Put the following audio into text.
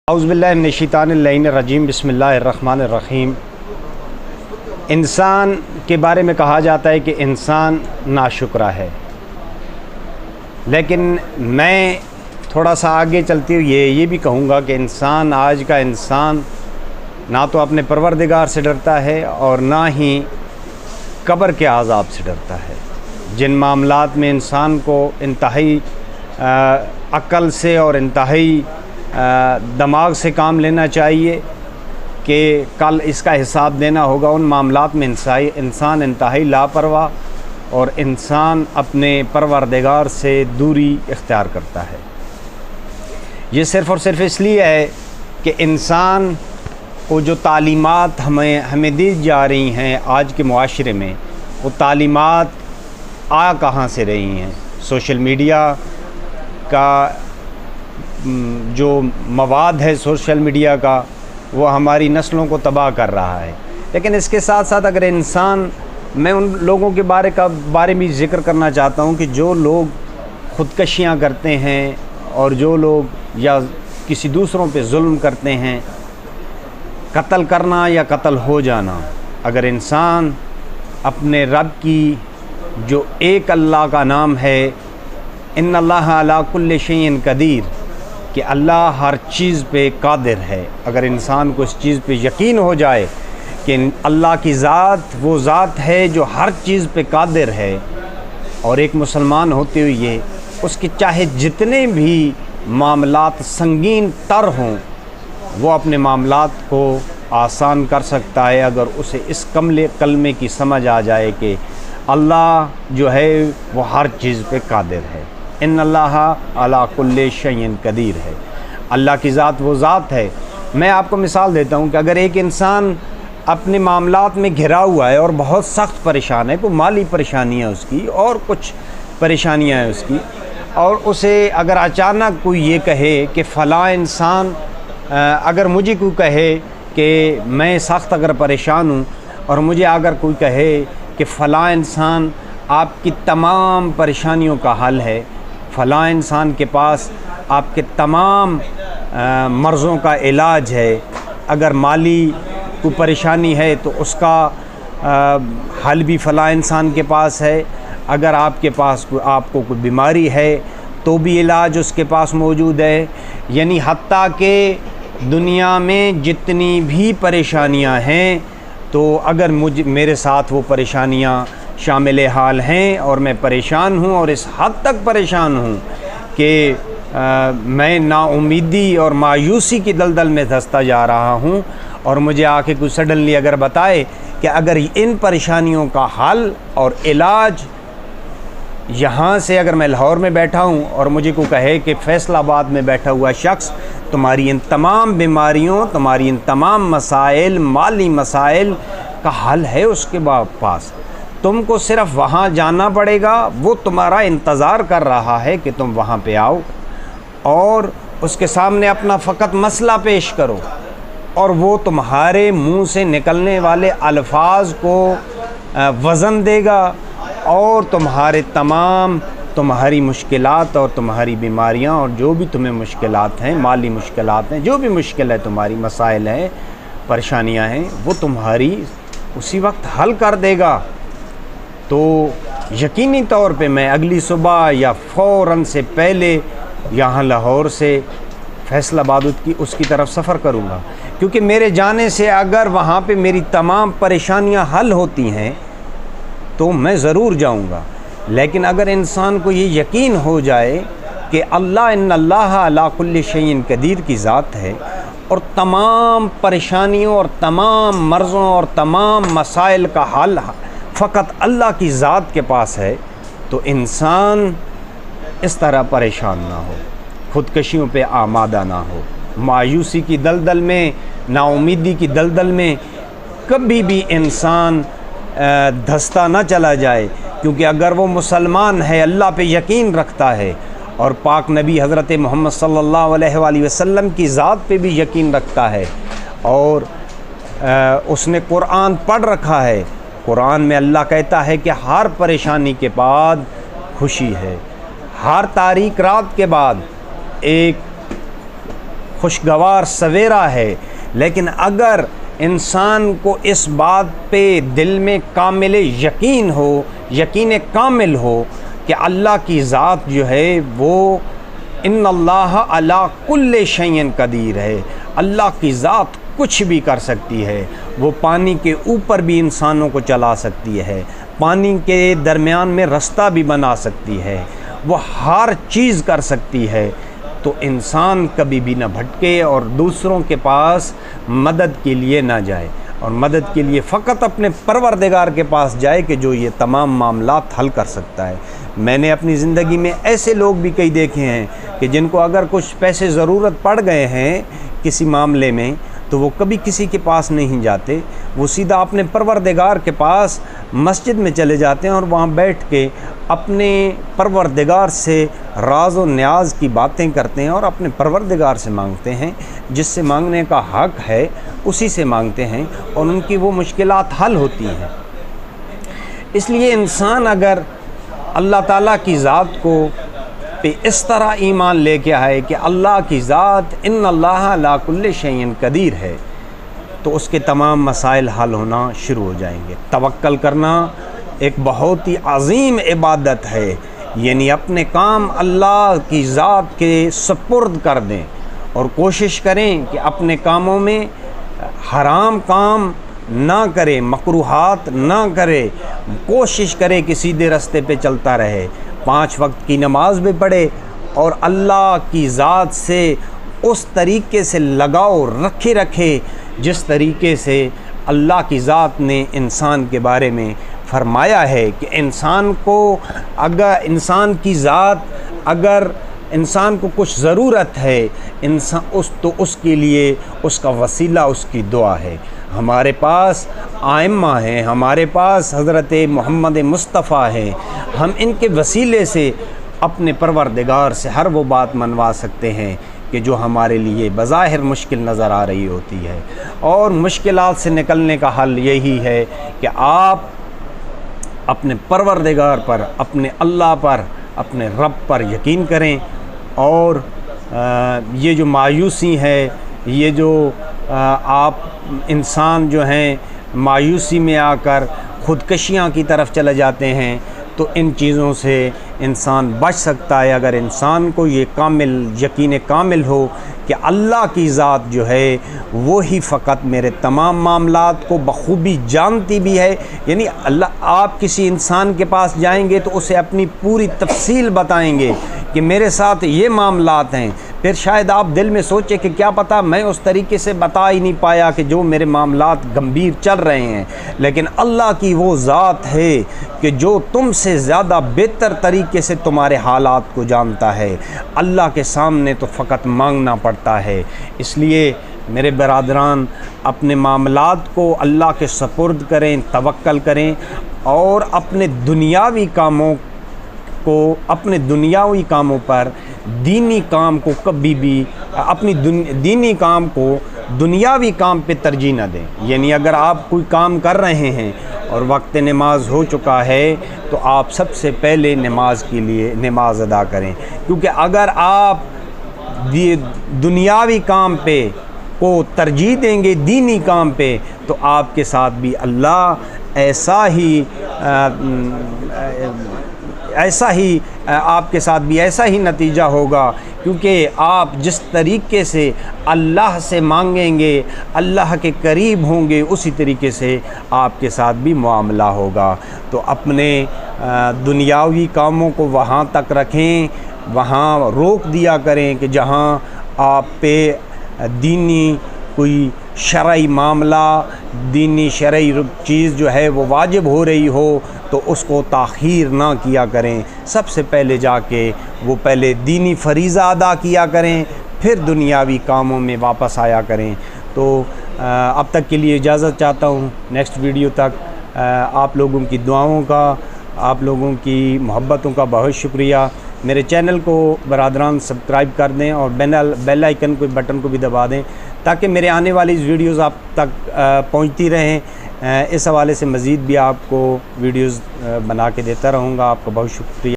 औज़ुबिल्लाहिमिनश्शैतानिर्रजीम बिस्मिल्लाहिर्रहमानिर्रहीम। इंसान के बारे में कहा जाता है कि इंसान नाशुक्रा है, लेकिन मैं थोड़ा सा आगे चलते हुए ये भी कहूँगा कि इंसान, आज का इंसान ना तो अपने परवरदिगार से डरता है और ना ही कब्र के आज़ाब से डरता है। जिन मामलात में इंसान को इंतहाई अक्ल से और इंतहाई दिमाग से काम लेना चाहिए कि कल इसका हिसाब देना होगा, उन मामलात में इंसान इंतहाई लापरवाह और इंसान अपने परवरदिगार से दूरी इख्तियार करता है। ये सिर्फ़ और सिर्फ इसलिए है कि इंसान को जो तालीमात हमें दी जा रही हैं आज के मुआशरे में, वो तालीमात आ कहाँ से रही हैं। सोशल मीडिया का जो मवाद है, सोशल मीडिया का, वो हमारी नस्लों को तबाह कर रहा है। लेकिन इसके साथ साथ अगर इंसान, मैं उन लोगों के बारे में ज़िक्र करना चाहता हूँ कि जो लोग ख़ुदकशियाँ करते हैं और जो लोग या किसी दूसरों पे जुल्म करते हैं, कत्ल करना या कत्ल हो जाना। अगर इंसान अपने रब की, जो एक अल्लाह का नाम है, इन्नल्लाह अला कुल्लि शैइन कदीर, कि अल्लाह हर चीज़ पे कादिर है, अगर इंसान को इस चीज़ पे यकीन हो जाए कि अल्लाह की ज़ात वो ज़ात है जो हर चीज़ पे कादिर है, और एक मुसलमान होते हुए उसके चाहे जितने भी मामलात संगीन तर हों, वो अपने मामलात को आसान कर सकता है अगर उसे इस कलमे की समझ आ जाए कि अल्लाह जो है वो हर चीज़ पे कादिर है। इन्नल्लाह अला कुल्लि शैइन कदीर है, अल्लाह की ज़ात वो ज़ात है। मैं आपको मिसाल देता हूँ कि अगर एक इंसान अपने मामलात में घिरा हुआ है और बहुत सख्त परेशान है, कोई माली परेशानी है उसकी और कुछ परेशानियाँ हैं उसकी, और उसे अगर अचानक कोई ये कहे कि फ़लाँ इंसान, अगर मुझे कोई कहे कि मैं सख्त अगर परेशान हूँ और मुझे अगर कोई कहे कि फ़लाँ इंसान आपकी तमाम परेशानियों का हल है, फ़लाँ इंसान के पास आपके तमाम मर्ज़ों का इलाज है, अगर माली कोई परेशानी है तो उसका हल भी फ़लाँ इंसान के पास है, अगर आपके पास आपको कोई बीमारी है तो भी इलाज उसके पास मौजूद है। यानी हत्ता कि दुनिया में जितनी भी परेशानियां हैं, तो अगर मेरे साथ वो परेशानियां शामिल हाल हैं और मैं परेशान हूँ और इस हद तक परेशान हूँ कि मैं नाउमीदी और मायूसी की दलदल में धंसता जा रहा हूँ, और मुझे आके कुछ सडनली अगर बताए कि अगर इन परेशानियों का हल और इलाज यहाँ से, अगर मैं लाहौर में बैठा हूँ और मुझे को कहे कि फैसलाबाद में बैठा हुआ शख्स तुम्हारी इन तमाम बीमारियों, तुम्हारी इन तमाम मसाइल, माली मसाइल का हल है उसके पास, तुमको सिर्फ वहाँ जाना पड़ेगा, वो तुम्हारा इंतज़ार कर रहा है कि तुम वहाँ पे आओ और उसके सामने अपना फ़कत मसला पेश करो, और वो तुम्हारे मुंह से निकलने वाले अल्फाज को वज़न देगा और तुम्हारी मुश्किलात और तुम्हारी बीमारियां और जो भी तुम्हें मुश्किलात हैं, माली मुश्किलात हैं, जो भी मुश्किल है, तुम्हारी मसाइल हैं, परेशानियां हैं, वो तुम्हारी उसी वक्त हल कर देगा। तो यकीनी तौर पे मैं अगली सुबह या फ़ौरन से पहले यहाँ लाहौर से फैसलाबाद उसकी तरफ सफ़र करूँगा, क्योंकि मेरे जाने से अगर वहाँ पे मेरी तमाम परेशानियाँ हल होती हैं तो मैं ज़रूर जाऊँगा। लेकिन अगर इंसान को ये यकीन हो जाए कि अल्लाह, इन्नल्लाह अला कुल्लि शैइन कदीर की ज़ात है और तमाम परेशानियों और तमाम मर्ज़ों और तमाम मसाइल का हल फ़कत अल्लाह की ज़ात के पास है, तो इंसान इस तरह परेशान ना हो, ख़ुदकशियों पे आमादा ना हो, मायूसी की दलदल में, नाउमीदी की दलदल में कभी भी इंसान धंसता ना चला जाए। क्योंकि अगर वो मुसलमान है, अल्लाह पे यकीन रखता है और पाक नबी हज़रत मोहम्मद सल्लल्लाहु अलैहि वसल्लम की ज़ात पे भी यकीन रखता है और उसने कुरान पढ़ रखा है, कुरान में अल्लाह कहता है कि हर परेशानी के बाद खुशी है, हर तारीक रात के बाद एक खुशगवार सवेरा है। लेकिन अगर इंसान को इस बात पे दिल में कामिल यकीन हो, यकीन कामिल हो कि अल्लाह की ज़ात जो है वो इन्नल्लाह अला कुल्ले शैइन कदीर है, अल्लाह की ज़ात कुछ भी कर सकती है। वो पानी के ऊपर भी इंसानों को चला सकती है, पानी के दरमियान में रास्ता भी बना सकती है, वो हर चीज़ कर सकती है। तो इंसान कभी भी ना भटके और दूसरों के पास मदद के लिए ना जाए, और मदद के लिए फ़कत अपने परवरदिगार के पास जाए कि जो ये तमाम मामलात हल कर सकता है। मैंने अपनी ज़िंदगी में ऐसे लोग भी कई देखे हैं कि जिनको अगर कुछ पैसे ज़रूरत पड़ गए हैं किसी मामले में, तो वो कभी किसी के पास नहीं जाते, वो सीधा अपने परवरदिगार के पास मस्जिद में चले जाते हैं और वहाँ बैठ के अपने परवरदिगार से राज व न्याज की बातें करते हैं और अपने परवरदिगार से मांगते हैं। जिससे मांगने का हक़ है उसी से मांगते हैं और उनकी वो मुश्किलात हल होती हैं। इसलिए इंसान अगर अल्लाह ताला की ज़ात को पे इस तरह ईमान लेके आए कि अल्लाह की ज़ात इन्नल्लाह अला कुल्ले शैइन कदीर है, तो उसके तमाम मसाइल हल होना शुरू हो जाएंगे। तवक्कल करना एक बहुत ही अज़ीम इबादत है, यानी अपने काम अल्लाह की ज़ात के सुपुर्द कर दें और कोशिश करें कि अपने कामों में हराम काम ना करे, मकरूहात ना करे, कोशिश करे कि सीधे रास्ते पे चलता रहे, 5 वक्त की नमाज भी पढ़े और अल्लाह की ज़ात से उस तरीके से लगाव रखे जिस तरीके से अल्लाह की ज़ात ने इंसान के बारे में फरमाया है कि इंसान को अगर इंसान की ज़ात अगर इंसान को कुछ ज़रूरत है तो उसके लिए उसका वसीला उसकी दुआ है। हमारे पास आइम्मा हैं, हमारे पास हज़रत मोहम्मद मुस्तफ़ा हैं, हम इनके वसीले से अपने परवरदिगार से हर वो बात मनवा सकते हैं कि जो हमारे लिए बज़ाहिर मुश्किल नज़र आ रही होती है। और मुश्किलात से निकलने का हल यही है कि आप अपने परवरदिगार पर, अपने अल्लाह पर, अपने रब पर यकीन करें। और ये जो मायूसी है, ये जो आप इंसान जो हैं मायूसी में आकर ख़ुदकशियाँ की तरफ चले जाते हैं, तो इन चीज़ों से इंसान बच सकता है अगर इंसान को ये कामिल यकीन कामिल हो कि अल्लाह की ज़ात जो है वो ही फ़कत मेरे तमाम मामलात को बखूबी जानती भी है। यानी अल्लाह, आप किसी इंसान के पास जाएंगे तो उसे अपनी पूरी तफसील बताएंगे कि मेरे साथ ये मामलात हैं, फिर शायद आप दिल में सोचे कि क्या पता मैं उस तरीके से बता ही नहीं पाया कि जो मेरे मामलात गंभीर चल रहे हैं। लेकिन अल्लाह की वो ज़ात है कि जो तुमसे ज़्यादा बेहतर तरीके से तुम्हारे हालात को जानता है। अल्लाह के सामने तो फ़कत मांगना पड़ता है। इसलिए मेरे बरादरान, अपने मामलात को अल्लाह के सपुर्द करें, तवक्कल करें और अपने दुनियावी कामों पर दीनी काम को कभी भी अपनी दीनी काम को दुनियावी काम पे तरजीह न दें। यानी अगर आप कोई काम कर रहे हैं और वक्त नमाज हो चुका है तो आप सबसे पहले नमाज के लिए नमाज अदा करें, क्योंकि अगर आप दुनियावी काम पे को तरजीह देंगे दीनी काम पे, तो आपके साथ भी अल्लाह आपके साथ भी ऐसा ही नतीजा होगा, क्योंकि आप जिस तरीके से अल्लाह से मांगेंगे, अल्लाह के करीब होंगे, उसी तरीके से आपके साथ भी मामला होगा। तो अपने दुनियावी कामों को वहाँ तक रखें, वहाँ रोक दिया करें कि जहाँ आप पे दीनी कोई शरई मामला, दीनी शरई चीज़ जो है वो वाजिब हो रही हो तो उसको ताख़ीर ना किया करें। सबसे पहले जाके वो पहले दीनी फ़रीज़ा अदा किया करें, फिर दुनियावी कामों में वापस आया करें। तो अब तक के लिए इजाज़त चाहता हूँ। नेक्स्ट वीडियो तक आप लोगों की दुआओं का, आप लोगों की मोहब्बतों का बहुत शुक्रिया। मेरे चैनल को बरादरान सब्सक्राइब कर दें और बेल आइकन को बटन को भी दबा दें ताकि मेरे आने वाली वीडियोज़ आप तक पहुंचती रहें। इस हवाले से मज़ीद भी आपको वीडियोज़ बना के देता रहूँगा। आपका बहुत शुक्रिया।